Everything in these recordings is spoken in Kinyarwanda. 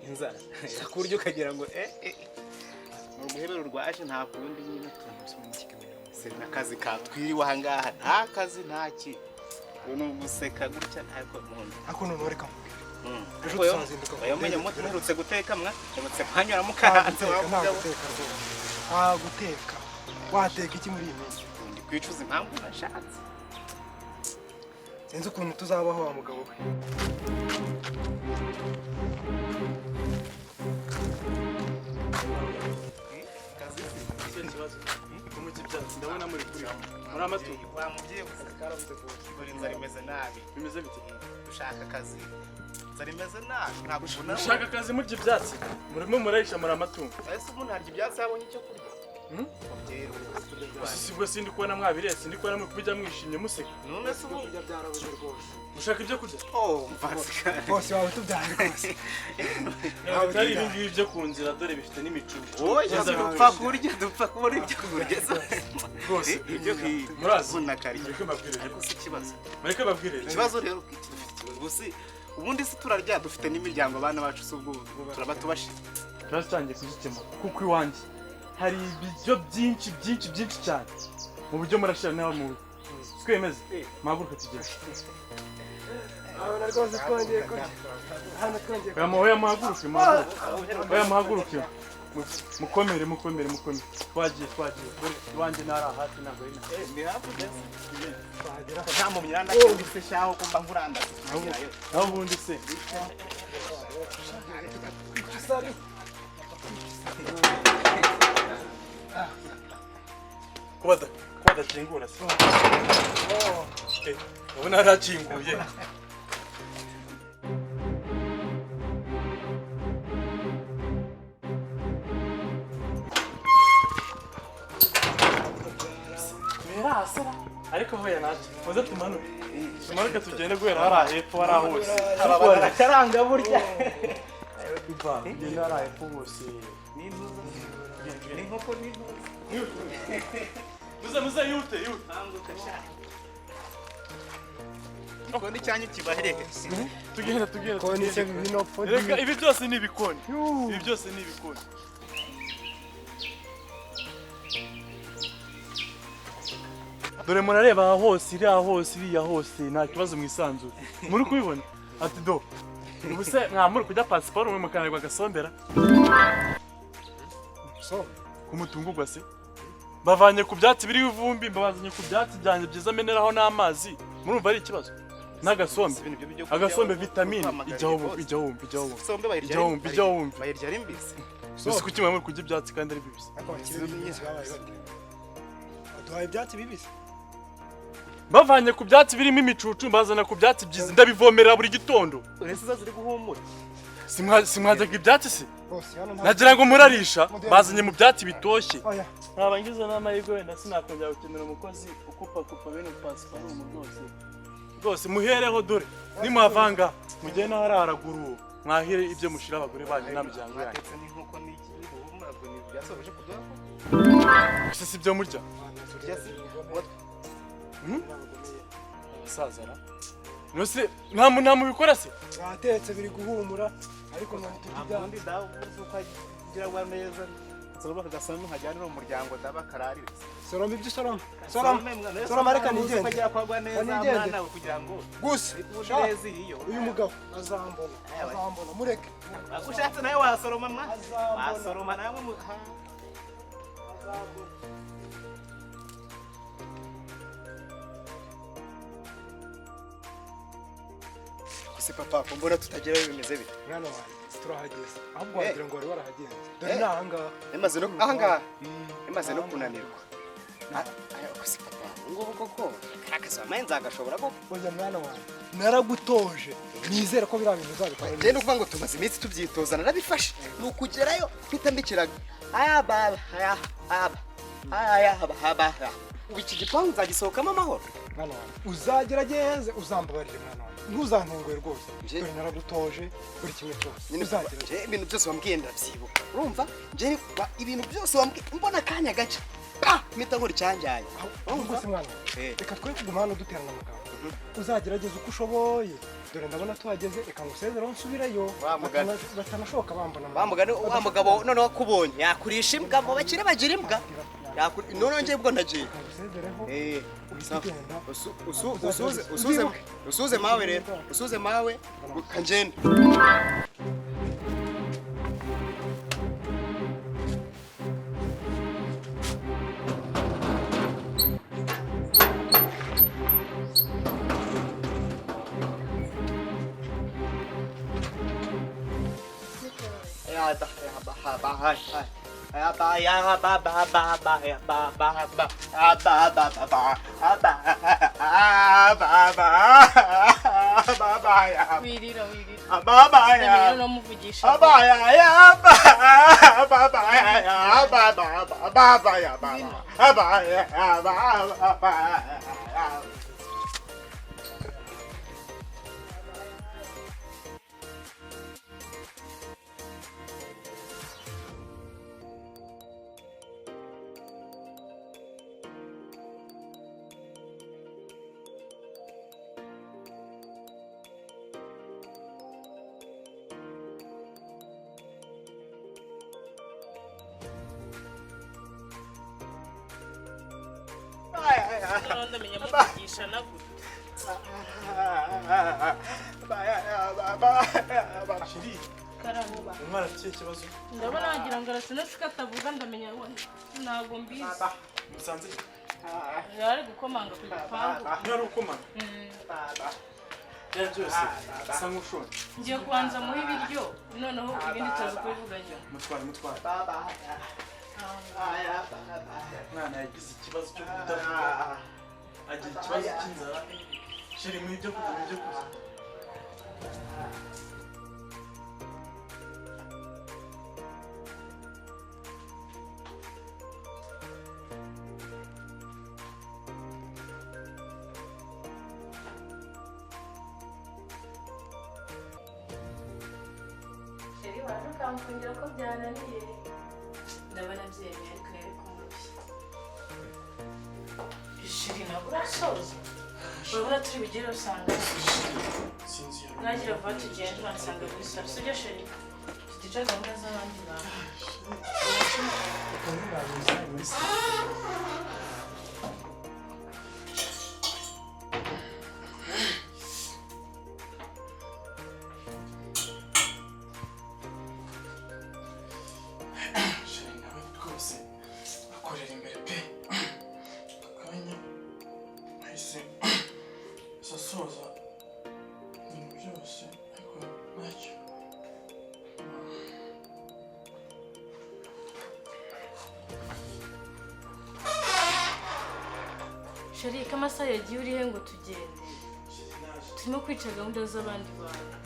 inzara kuryo kagira ngo mu muhebero rwaje nta kundi nyine se nakazi katwiriwe ahangaha nta kazi ntaki uno guseka gutya ntako muntu ako none reka yamenye mutu nturutse guteka mwa nturutse kwanyura mukahanze guteka wateka iki muri iyi minsi ndi kwicuza impamvu nashatse sinzi ukuntu tuzabaho wa mugabo we ndabona muri kuri muri amatungo wamubyiye karabuze kuri inzara imeze nabi bimeze bite dushaka akazi inzara imeze nabi ntabwo ubona ushaka akazi murya ibyatsi murimo murahisha muri amatungo ese umuntu harya ibyatsi abonye icyo kurya sibwo sindi kubona mwabirese sindi kubona muri kujya mwishimye museka none se ubu byarabuze rwose ushaka ibyo kurya mvasika bose wawe tubyaye rwose atari ibi ngibi byo ku nzira dore bifite n'imicucu dupfa kurya dupfa kubona ibyo kurya rwose ibyo murazi nakari ariko mbabwire ariko si ikibazo mureke babwire ikibazo rero dufite ikibazo gusa ubundi se turarya dufite n'imiryango abana bacu s'ubwo turaba tubashije turatangiye kugikemura kuko iwanjye hari ibiryo byinshi cyane mu buryo murashira nawe mu twemeze maguruka tugeze abana rwose twongeye kurya hano twongeye oya muhaguruke mukomere twagiye iwanjye ntari hafi ntabwo ari ni hafi nta mu myanda cyose shaho kumva nkuranda aho ubundi se kubadakingura se ubona harakinguye ariko hoya naje muze tumanuke tugende guhera hari hepfo hari hose abana karanga burya iva ngende hari hepfo hose ni nkoko muze yute ikoni cyanyu kibahereke tugenda koni se binopfo reka ibi byose ni ibikoni dore murareba aha hose iriya hose nta kibazo mwisanzura muri kubibona ati do ubu se mwamuri kujya pasiporo mwe mukanarwa agasombera kumutungurwa se bavanye ku byatsi biriho ivumbi mbabazanye ku byatsi byanjye byiza meneraho n'amazi murumva ari ikibazo n'agasombe agasombe vitamine ijya wumva bayirya ari mbisi uzi kuki mwamuri kurya ibyatsi kandi ari bibisi baduhaye ibyatsi bibisi bavanye ku byatsi birimo imicucu mbazana ku byatsi byiza ndabivomerera buri gitondo uretse ziri guhumura simwajyaga ibyatsi se nagira ngo murarisha bazanye mu byatsi bitoshye ntabangiza n'amahirwe wenda sinakongera gukenera umukozi ukupa bene pasiparumu rwose muhereho dore nimuhavanga mugende naho ari haraguru mwahire ibyo mushira abagore banyu n'amiryango yanyu gusa si ibyo murya sazara nose nta mubikora se batetse biri guhumura ariko none tundi dawo uko agira wa neza soroma kagasano hajyanira umuryango dabakararire soroma ibyo soroma reka nigende kujya kwagwa neza mwana kugira ngo gusa neza iyo uyu mugabo azambona mureke ushatse nawe wasoroma mwa wasoroma nawe se papa mbona tutagerayo bimeze bite mwana wanjye turahageze ahubwo wagira ngo wari warahagenze dore ni ahangaha imaze no kunanirwa se papa ngubu koko akazi wamaye nzagashobora koko oya mwana wanjye naragutoje nizere ko biriya bintu uzabikora neza ni ukuvuga ngo tumaze iminsi tubyitoza narabifashe ni ukugerayo mpita mbikiraga ubu iki gipangu nzagisohokamo amahoro mwana wanjye uzagerageze uzambabarire mwana wanjye ntuzantunguye rwose dore naragutoje buri kimwe cyose uzagerageze ibintu byose wambwiye ndabyibuka urumva nje ibintu byose wambwiye mbona akanya gace mpita nkora icyanjyanye urumva se mwana reka twe kuguma hano duterana amagambo uzagerageze uko ushoboye dore ndabona tuhageze reka ngusezeraho nsubireyo batanashoka bambona wa mugabo noneho akubonye yakurisha imbwa mu bakire bagira imbwa none ngiye bwo ndagiye usuze mawe rero usuze mawe kanjende wirira ndamenya muvugisha na gute Karamuba umwana cye kibazo ndabona wagira ngo arasinashika atavuga ndamenya ntago mbizi musanze yari gukomanga ku gipangu yari gukomanga byose asa nk'ushonje ngiye kubanza muha ibiryo noneho ibindi tuza kubivuga nyuma mutware mwana yagize ikibazo cyo kutavuga agira ikibazo cy'inzara shiri mu ibyo kurya shiri waje ukamfungira ko byananiye ndabona byemeye ariko yari kumurushya shiri ntabwo urasoza urabona turi bugere usanga nagira vuba tugenda uransanga muri salo sibyo sheri tutica gahunda z'abandi bantu soza ibintu byose ariko ntacyo sheri ko amasaha yagiye urihe ngo tugende turimo kwica gahunda z'abandi bantu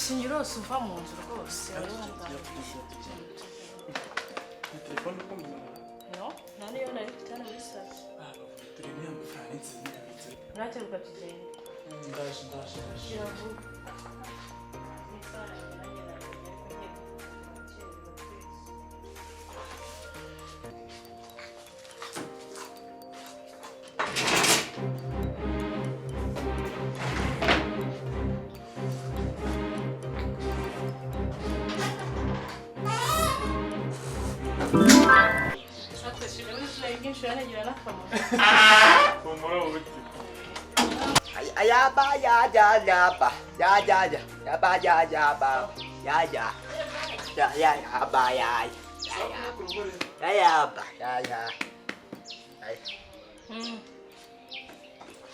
sinjye rwose uva mu nzu rwose telefone ukumva no nta niyo nari mfite hano muri salo turi niyo amafaranga inzira ntakeruka tugende ndaje kiravuga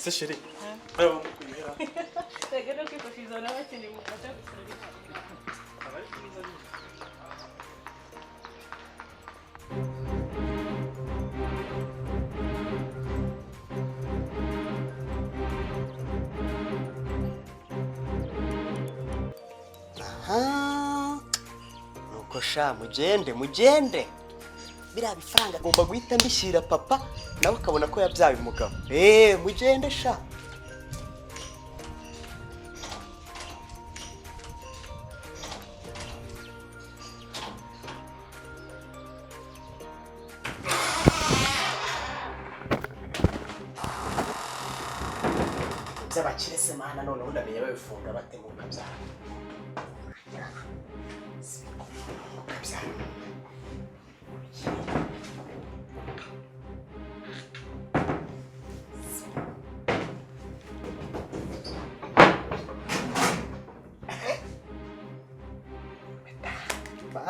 Se sheri aba mukwihera tegera kwifashiza n'abakene mufasha gusura abari kwiza nuko sha mugende biriya bifaranga agomba guhita mbishyira papa nawe akabona ko yabyaye umugabo. Mugende sha. By'abakire se mana noneho ndamenya babifunga bate mu kabyara.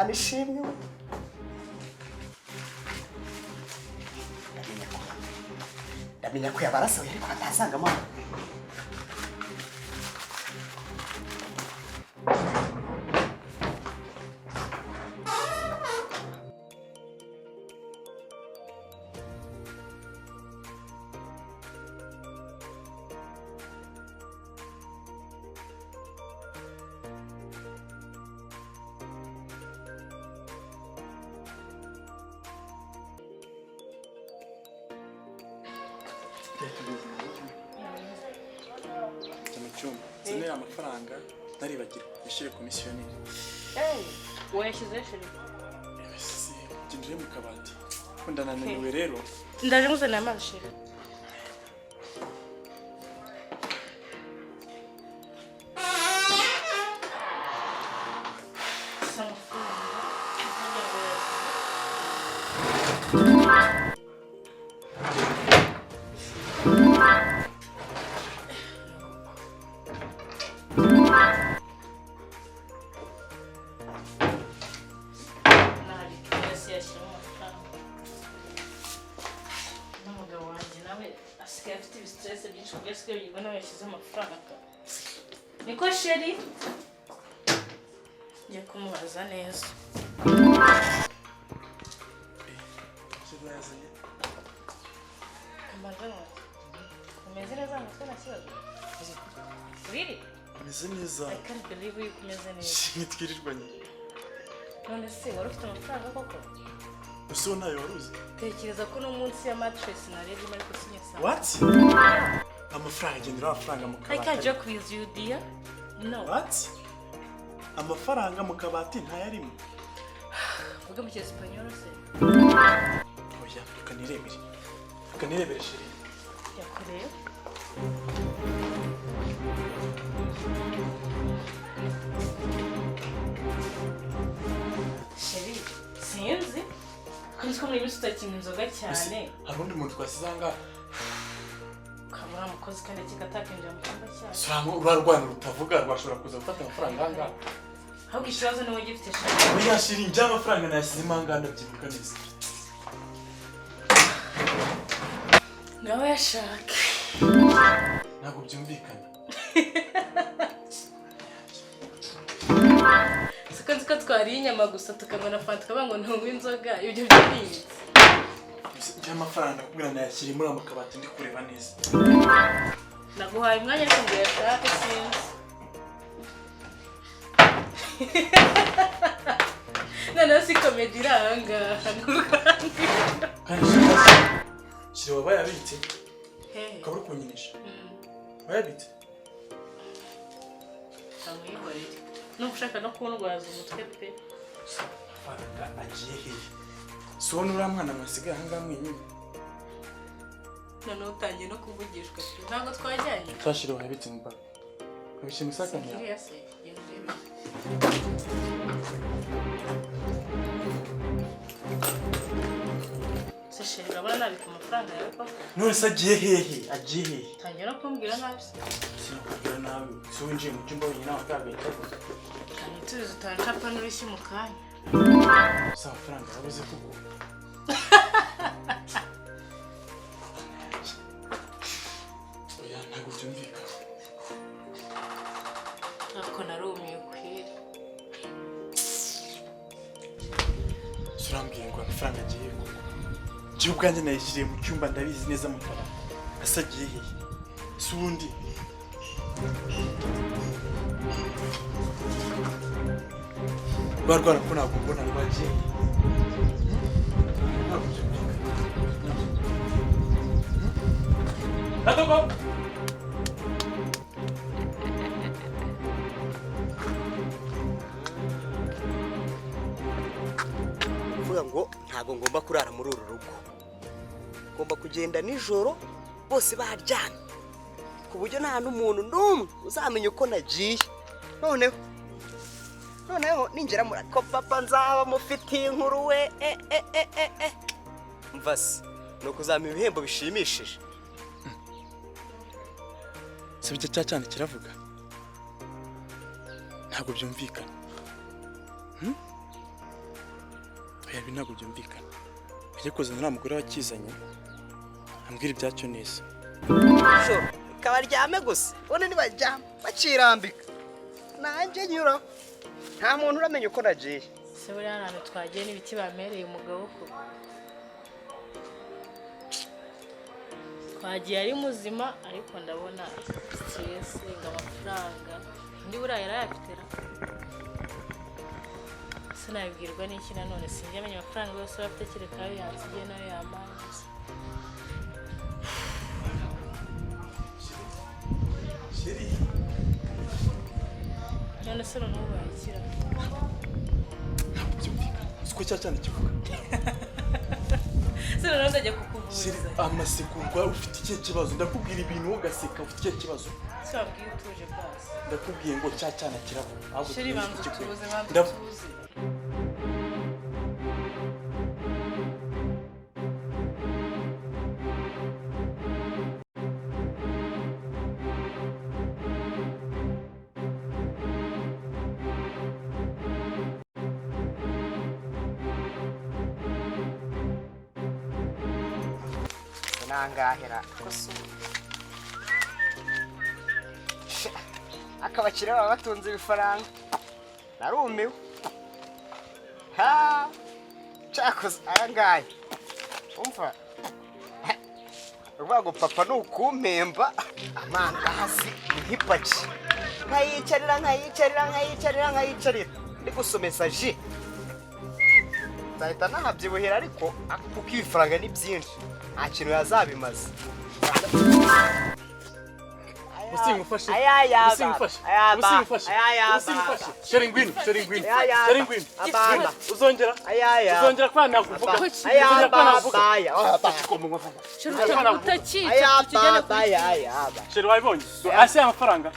Nishimye we. Ndamenya ko yabarasawe ariko atazangamo. Zine amafaranga ntaribagirwa yishyure komisiyoneri. Wayashyize sheri? Gendere mu kabati. Ko ndananiwe rero. Ndaje nguzanira amazi sheri. Niko sheri? Ngiye kumubaza neza. Umeze neza ngo nasibaga. Really? Umeze neza. I can't believe you kumeze neza. Nitwirirwanye. None se wari ufite amafaranga koko? Uso nayo waruzi. Tekereza ko no munsi ya mattress narebye ariko sinyasa. What? Amafaranga agendera amafaranga mu kabati. I can't joke with you dear. No. What? Amafaranga mu kabati ntayarimo. Vuga mu cyesipanyol se. Oya, tukanirebere. Tukanirebere sheri. Yakureba. Sheri, sinzi. Kandi ko muri bisi utakinywa inzoga cyane. Hari undi muntu twasizanga. Kamara mukozi kandi kigatakinjira mu cyumba cyawe. Suramo urarwana rutavuga rwashobora kuza gufata amafaranga hanga. Ahubwo ikibazo ni wowe gifite sheri. Oya sheri njya amafaranga nashyizemo hanga ndabyibuka neza. Ngaho yashaka. Ntabwo byumvikana. Siko twariye inyama gusa tukabona fanta kabango ntungu inzoga ibyo byinshi. Njya amafaranga kubwira nayashyira muri mu kabati ndi kureba neza. Naguhaye umwanya ariko ngo yashake sinzi. None si comedy iranga. Kandi shiri wabaye abitse. Ukaba uri kunyinisha. Wayabitse? Amwihorere. Nushaka no kundwaza umutwe pe. Faranga agiye hehe? Sibona uriya mwana mwasigaye ahangaha mwenyine. None utangiye no kuvugishwa. Ntabwo twajyanye. Twashire wayabitse mu bag. Kabishe musaka nya. Iriya se yendebe. Sesheri urabona nabika amafaranga yawe koko. None se agiye hehe? Agiye hehe? Tangira no kumbwira nabi se. Sinakubwira nabi. So winjiye mu cyumba wenyine wakagaita. Kandi tuzi utantapa n'urushyi mu kanya. Sa amafaranga yabuze kuko. Oya ntabwo byumvikana. Ako narumiye kwira. Surambwiye ngo amafaranga agiye kuko. Njye ubwanjye nayishyiriye mu cyumba ndabizi neza mu kabati. Asa agiye hehe? Si ubundi. Barwana ko ntabwo mbona rwagiye. Gatoko. Vuga ngo ntago ngomba kurara muri uru rugo. Ngomba kugenda nijoro bose baryamye. Ku buryo nta n'umuntu n'umwe uzamenya uko nagiye. Noneho ningera muri ko papa nzaba mufitiye inkuru we. Mvase nuko uzampa ibihembo bishimishije. Sibyo cyane kiravuga. Ntabwo byumvikana. Oya ntabwo byumvikana. Kujya kuzana umugore wakizanye. Ambwira ibyacyo neza. Kabaryame gusa. One nibaryama bakirambika. Nanjye nyura. Nta muntu uramenya uko nagiye. Se buriya ntabwo twagiye n'ibiti bamereye umugabo ko. Twagiye ari muzima ariko ndabona stress ng'amafaranga. Ndi buriya yarayafitera. Sinabibwirwa n'iki nanone sinjye amenya amafaranga yose bafite kereka ayo yansigiye nayo yamanze. None se noneho bayikira. Siko cyane kivuga. Se noneho ndajya kukuvuza. Amasekurwa ufite ikihe kibazo ndakubwira ibintu ugaseka ufite ikihe kibazo. Se wabwiye utuje basi. Ndakubwiye ngo cyane kiravuga. Sheri bantu tubuze. Nangahera akabakire baba batunze ibifaranga narumiwe cyakoze ayangaye umva urwago papa nukumpemba amandazi nk'ipaki nkayicarira ndi gusomesa ji nzahita nahabyibuhera ariko kuko ibifaranga ni byinshi nta kintu yazabimaze. Usingufashe. Sheri ngwino. Uzongera kwa nakuvuga. Sheri wabonye. Ase amafaranga.